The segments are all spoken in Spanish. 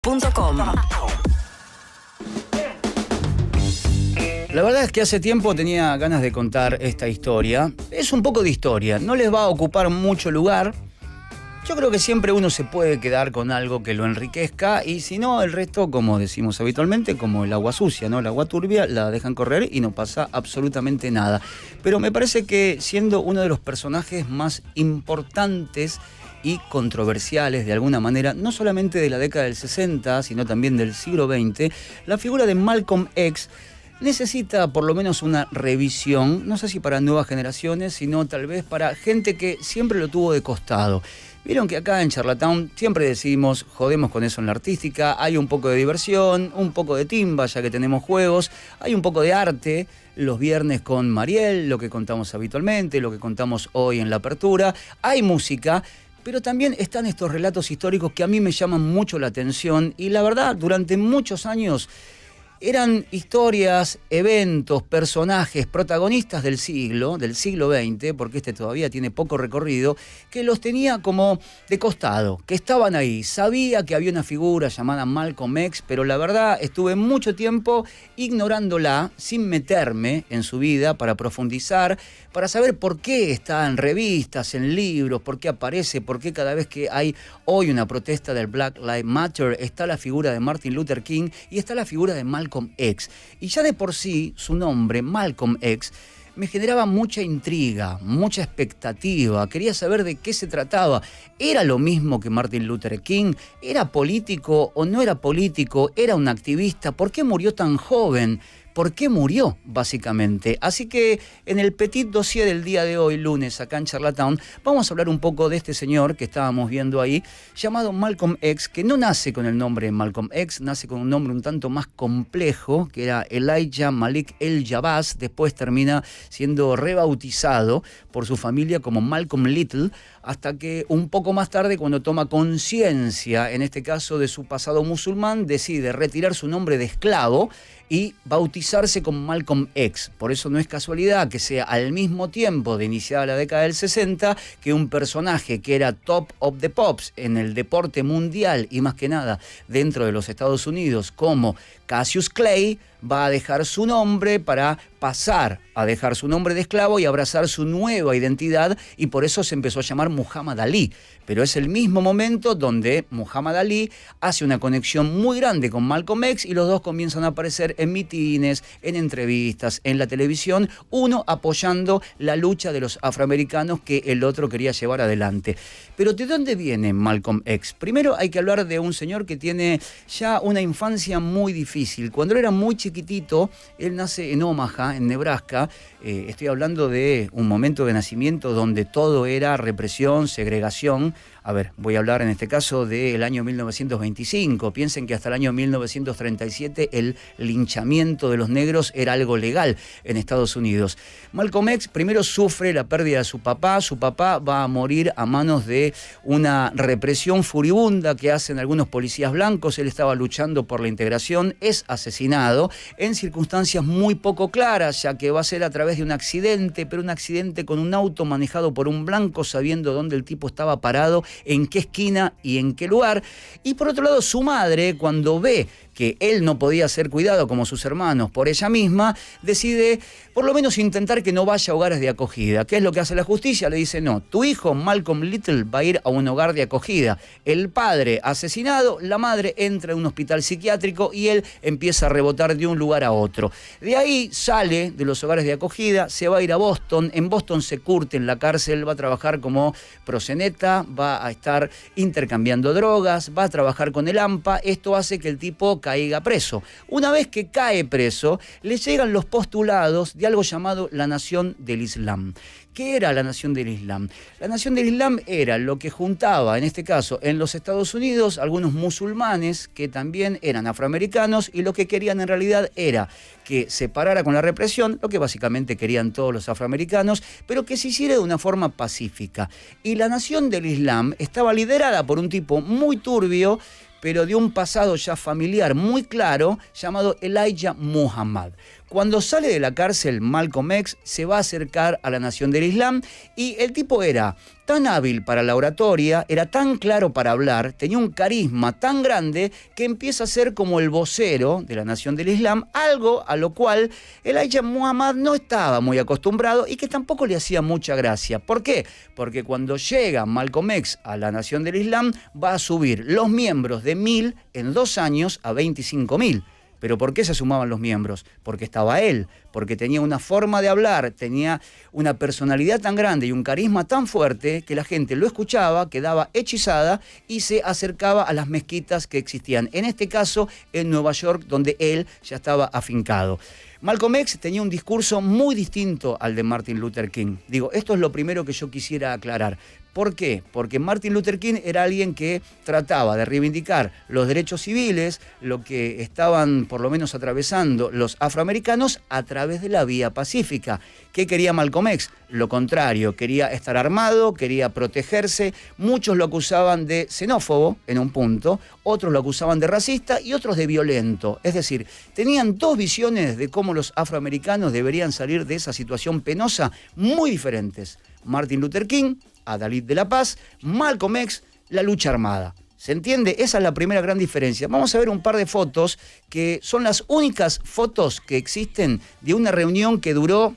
.com. La verdad es que hace tiempo tenía ganas de contar esta historia. Es un poco de historia, no les va a ocupar mucho lugar. Yo creo que siempre uno se puede quedar con algo que lo enriquezca y si no, el resto, como decimos habitualmente, como el agua sucia, ¿no? El agua turbia la dejan correr y no pasa absolutamente nada. Pero me parece que siendo uno de los personajes más importantes y controversiales de alguna manera, no solamente de la década del 60, sino también del siglo XX, la figura de Malcolm X necesita por lo menos una revisión, no sé si para nuevas generaciones, sino tal vez para gente que siempre lo tuvo de costado. Vieron que acá en Charlatown siempre decimos, jodemos con eso en la artística, hay un poco de diversión, un poco de timba ya que tenemos juegos, hay un poco de arte, los viernes con Mariel, lo que contamos habitualmente, lo que contamos hoy en la apertura, hay música. Pero también están estos relatos históricos que a mí me llaman mucho la atención y la verdad, durante muchos años eran historias, eventos, personajes, protagonistas del siglo XX, porque este todavía tiene poco recorrido, que los tenía como de costado, que estaban ahí. Sabía que había una figura llamada Malcolm X, pero la verdad estuve mucho tiempo ignorándola, sin meterme en su vida para profundizar, para saber por qué está en revistas, en libros, por qué aparece, por qué cada vez que hay hoy una protesta del Black Lives Matter está la figura de Martin Luther King y está la figura de Malcolm X. Y ya de por sí, su nombre, Malcolm X, me generaba mucha intriga, mucha expectativa. Quería saber de qué se trataba. ¿Era lo mismo que Martin Luther King? ¿Era político o no era político? ¿Era un activista? ¿Por qué murió tan joven? ¿Por qué murió, básicamente? Así que en el Petit Dossier del día de hoy, lunes, acá en Charlatown, vamos a hablar un poco de este señor que estábamos viendo ahí, llamado Malcolm X, que no nace con el nombre Malcolm X, nace con un nombre un tanto más complejo, que era Elijah Malik El-Jabaz, después termina siendo rebautizado por su familia como Malcolm Little, hasta que un poco más tarde, cuando toma conciencia, en este caso de su pasado musulmán, decide retirar su nombre de esclavo y bautizarse como Malcolm X. Por eso no es casualidad que sea al mismo tiempo de iniciada la década del 60 que un personaje que era top of the pops en el deporte mundial y más que nada dentro de los Estados Unidos como Cassius Clay va a dejar su nombre para pasar a dejar su nombre de esclavo y abrazar su nueva identidad y por eso se empezó a llamar Muhammad Ali. Pero es el mismo momento donde Muhammad Ali hace una conexión muy grande con Malcolm X y los dos comienzan a aparecer en mitines, en entrevistas, en la televisión, uno apoyando la lucha de los afroamericanos que el otro quería llevar adelante. Pero ¿de dónde viene Malcolm X? Primero hay que hablar de un señor que tiene ya una infancia muy difícil. Cuando él era muy chiquitito, él nace en Omaha, en Nebraska. Estoy hablando de un momento de nacimiento donde todo era represión, segregación. A ver, voy a hablar en este caso del año 1925. Piensen que hasta el año 1937 el linchamiento de los negros era algo legal en Estados Unidos. Malcolm X primero sufre la pérdida de su papá. Su papá va a morir a manos de una represión furibunda que hacen algunos policías blancos. Él estaba luchando por la integración. Es asesinado en circunstancias muy poco claras, ya que va a ser a través de un accidente, pero un accidente con un auto manejado por un blanco, sabiendo dónde el tipo estaba parado, en qué esquina y en qué lugar. Y por otro lado, su madre, cuando ve que él no podía ser cuidado como sus hermanos por ella misma, decide por lo menos intentar que no vaya a hogares de acogida. ¿Qué es lo que hace la justicia? Le dice, no, tu hijo Malcolm Little va a ir a un hogar de acogida. El padre asesinado, la madre entra en un hospital psiquiátrico y él empieza a rebotar de un lugar a otro. De ahí sale de los hogares de acogida, se va a ir a Boston. En Boston se curte en la cárcel, va a trabajar como proxeneta, va a estar intercambiando drogas, va a trabajar con el AMPA. Esto hace que el tipo caiga preso. Una vez que cae preso, le llegan los postulados de algo llamado la Nación del Islam. ¿Qué era la Nación del Islam? La Nación del Islam era lo que juntaba, en este caso, en los Estados Unidos, algunos musulmanes que también eran afroamericanos y lo que querían en realidad era que se parara con la represión, lo que básicamente querían todos los afroamericanos, pero que se hiciera de una forma pacífica. Y la Nación del Islam estaba liderada por un tipo muy turbio, pero de un pasado ya familiar muy claro, llamado Elijah Muhammad. Cuando sale de la cárcel, Malcolm X se va a acercar a la Nación del Islam y el tipo era tan hábil para la oratoria, era tan claro para hablar, tenía un carisma tan grande que empieza a ser como el vocero de la Nación del Islam, algo a lo cual Elijah Muhammad no estaba muy acostumbrado y que tampoco le hacía mucha gracia. ¿Por qué? Porque cuando llega Malcolm X a la Nación del Islam va a subir los miembros de 1000 en 2 años a 25.000. ¿Pero por qué se sumaban los miembros? Porque estaba él, porque tenía una forma de hablar, tenía una personalidad tan grande y un carisma tan fuerte que la gente lo escuchaba, quedaba hechizada y se acercaba a las mezquitas que existían. En este caso, en Nueva York, donde él ya estaba afincado. Malcolm X tenía un discurso muy distinto al de Martin Luther King. Digo, esto es lo primero que yo quisiera aclarar. ¿Por qué? Porque Martin Luther King era alguien que trataba de reivindicar los derechos civiles, lo que estaban por lo menos atravesando los afroamericanos a través de la vía pacífica. ¿Qué quería Malcolm X? Lo contrario, quería estar armado, quería protegerse. Muchos lo acusaban de xenófobo en un punto, otros lo acusaban de racista y otros de violento. Es decir, tenían dos visiones de cómo los afroamericanos deberían salir de esa situación penosa muy diferentes. Martin Luther King, Adalid de la Paz, Malcolm X, la lucha armada. ¿Se entiende? Esa es la primera gran diferencia. Vamos a ver un par de fotos que son las únicas fotos que existen de una reunión que duró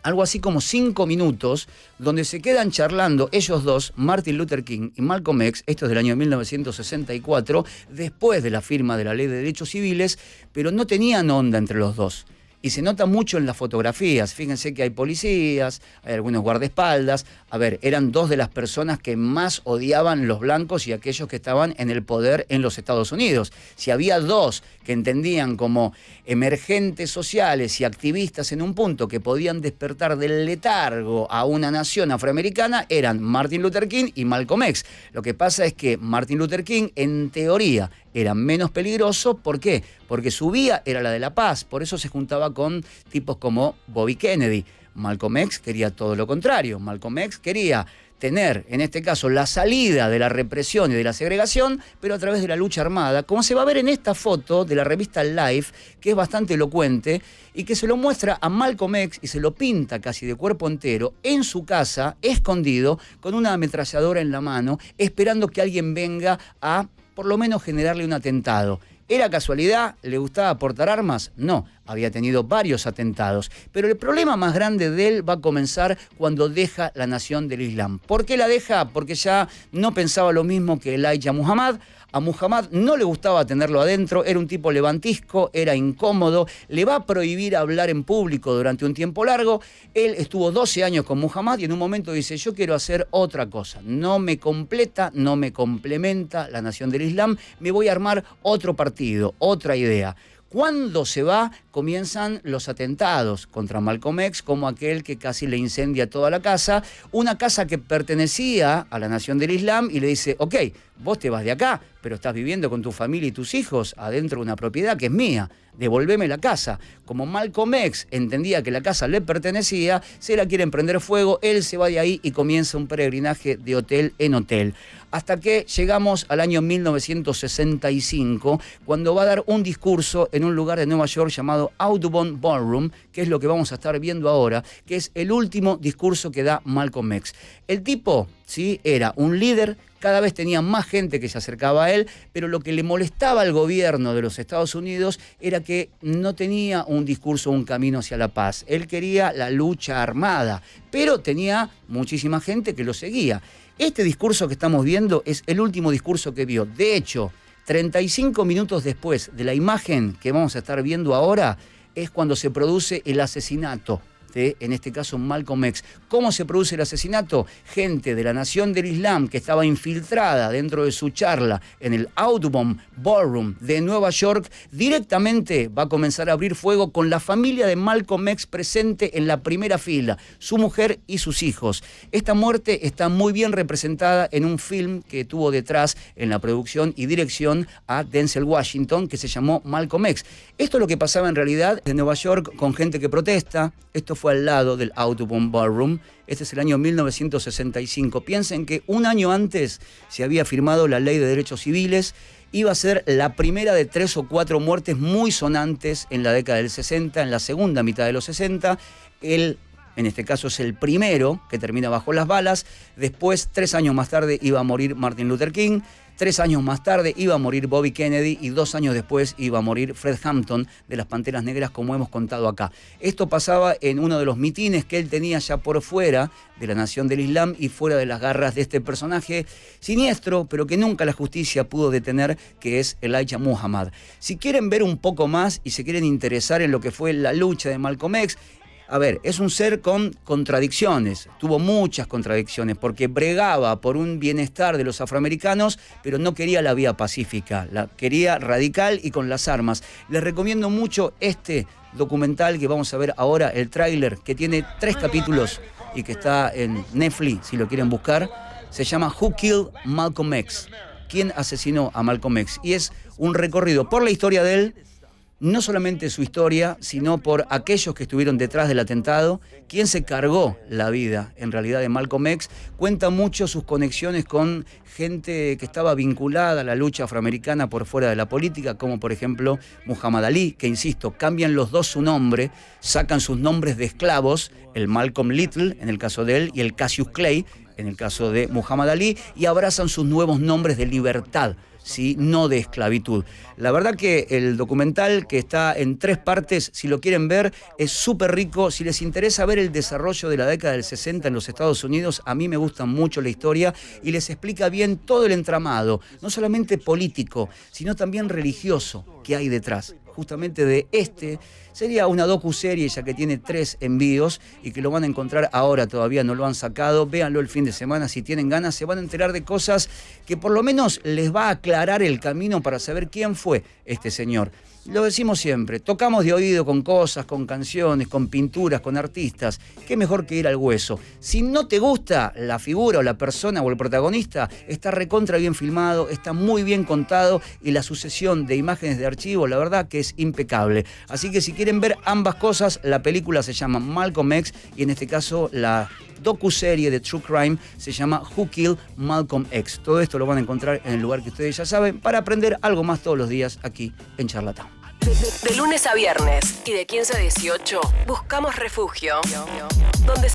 algo así como 5 minutos, donde se quedan charlando ellos dos, Martin Luther King y Malcolm X, esto es del año 1964, después de la firma de la Ley de Derechos Civiles, pero no tenían onda entre los dos. Y se nota mucho en las fotografías. Fíjense que hay policías, hay algunos guardaespaldas. A ver, eran dos de las personas que más odiaban los blancos y aquellos que estaban en el poder en los Estados Unidos. Si había dos que entendían como emergentes sociales y activistas en un punto que podían despertar del letargo a una nación afroamericana, eran Martin Luther King y Malcolm X. Lo que pasa es que Martin Luther King, en teoría, era menos peligroso. ¿Por qué? Porque su vía era la de la paz. Por eso se juntaba con tipos como Bobby Kennedy. Malcolm X quería todo lo contrario. Malcolm X quería tener, en este caso, la salida de la represión y de la segregación, pero a través de la lucha armada, como se va a ver en esta foto de la revista Life, que es bastante elocuente, y que se lo muestra a Malcolm X y se lo pinta casi de cuerpo entero en su casa, escondido, con una ametralladora en la mano, esperando que alguien venga a, por lo menos, generarle un atentado. ¿Era casualidad? ¿Le gustaba portar armas? No, había tenido varios atentados. Pero el problema más grande de él va a comenzar cuando deja la Nación del Islam. ¿Por qué la deja? Porque ya no pensaba lo mismo que Elijah Muhammad. A Muhammad no le gustaba tenerlo adentro, era un tipo levantisco, era incómodo, le va a prohibir hablar en público durante un tiempo largo. Él estuvo 12 años con Muhammad y en un momento dice, yo quiero hacer otra cosa, no me completa, no me complementa la Nación del Islam, me voy a armar otro partido, otra idea. Cuando se va, comienzan los atentados contra Malcolm X, como aquel que casi le incendia toda la casa, una casa que pertenecía a la Nación del Islam, y le dice, ok, vos te vas de acá, pero estás viviendo con tu familia y tus hijos adentro de una propiedad que es mía, devolveme la casa. Como Malcolm X entendía que la casa le pertenecía, se la quieren prender fuego, él se va de ahí y comienza un peregrinaje de hotel en hotel. Hasta que llegamos al año 1965, cuando va a dar un discurso en un lugar de Nueva York llamado Audubon Ballroom, que es lo que vamos a estar viendo ahora, que es el último discurso que da Malcolm X. El tipo, ¿sí?, era un líder. Cada vez tenía más gente que se acercaba a él, pero lo que le molestaba al gobierno de los Estados Unidos era que no tenía un discurso, un camino hacia la paz. Él quería la lucha armada, pero tenía muchísima gente que lo seguía. Este discurso que estamos viendo es el último discurso que vio. De hecho, 35 minutos después de la imagen que vamos a estar viendo ahora, es cuando se produce el asesinato de, en este caso, Malcolm X. ¿Cómo se produce el asesinato? Gente de la Nación del Islam que estaba infiltrada dentro de su charla en el Audubon Ballroom de Nueva York, directamente va a comenzar a abrir fuego con la familia de Malcolm X presente en la primera fila, su mujer y sus hijos. Esta muerte está muy bien representada en un film que tuvo detrás en la producción y dirección a Denzel Washington, que se llamó Malcolm X. Esto es lo que pasaba en realidad en Nueva York con gente que protesta. Esto fue al lado del Audubon Ballroom. Este es el año 1965. Piensen que un año antes se había firmado la Ley de Derechos Civiles iba a ser la primera de 3 o 4 muertes muy sonantes en la década del 60, en la segunda mitad de los 60. Él, en este caso, es el primero que termina bajo las balas. Después, 3 años más tarde, iba a morir Martin Luther King. 3 años más tarde iba a morir Bobby Kennedy y 2 años después iba a morir Fred Hampton de las Panteras Negras, como hemos contado acá. Esto pasaba en uno de los mitines que él tenía ya por fuera de la Nación del Islam y fuera de las garras de este personaje siniestro, pero que nunca la justicia pudo detener, que es Elijah Muhammad. Si quieren ver un poco más y se quieren interesar en lo que fue la lucha de Malcolm X, a ver, es un ser con contradicciones, tuvo muchas contradicciones, porque bregaba por un bienestar de los afroamericanos, pero no quería la vía pacífica, la quería radical y con las armas. Les recomiendo mucho este documental que vamos a ver ahora, el tráiler, que tiene 3 capítulos y que está en Netflix, si lo quieren buscar. Se llama Who Killed Malcolm X? ¿Quién asesinó a Malcolm X? Y es un recorrido por la historia de él, no solamente su historia, sino por aquellos que estuvieron detrás del atentado, quién se cargó la vida, en realidad, de Malcolm X. Cuenta mucho sus conexiones con gente que estaba vinculada a la lucha afroamericana por fuera de la política, como por ejemplo Muhammad Ali, que insisto, cambian los dos su nombre, sacan sus nombres de esclavos, el Malcolm Little, en el caso de él, y el Cassius Clay, en el caso de Muhammad Ali, y abrazan sus nuevos nombres de libertad, ¿sí? No de esclavitud. La verdad que el documental, que está en 3 partes, si lo quieren ver, es súper rico. Si les interesa ver el desarrollo de la década del 60 en los Estados Unidos, a mí me gusta mucho la historia y les explica bien todo el entramado, no solamente político, sino también religioso que hay detrás. Justamente de sería una docuserie, ya que tiene 3 envíos y que lo van a encontrar ahora, todavía no lo han sacado. Véanlo el fin de semana, si tienen ganas, se van a enterar de cosas que por lo menos les va a aclarar el camino para saber quién fue este señor. Lo decimos siempre, tocamos de oído con cosas, con canciones, con pinturas, con artistas. Qué mejor que ir al hueso. Si no te gusta la figura o la persona o el protagonista, está recontra bien filmado, está muy bien contado y la sucesión de imágenes de archivo, la verdad que es impecable. Así que si quieren ver ambas cosas, la película se llama Malcolm X y en este caso la docuserie de True Crime se llama Who Killed Malcolm X. Todo esto lo van a encontrar en el lugar que ustedes ya saben, para aprender algo más todos los días aquí en Charlatán. De lunes a viernes y de 15 a 18 buscamos refugio. Donde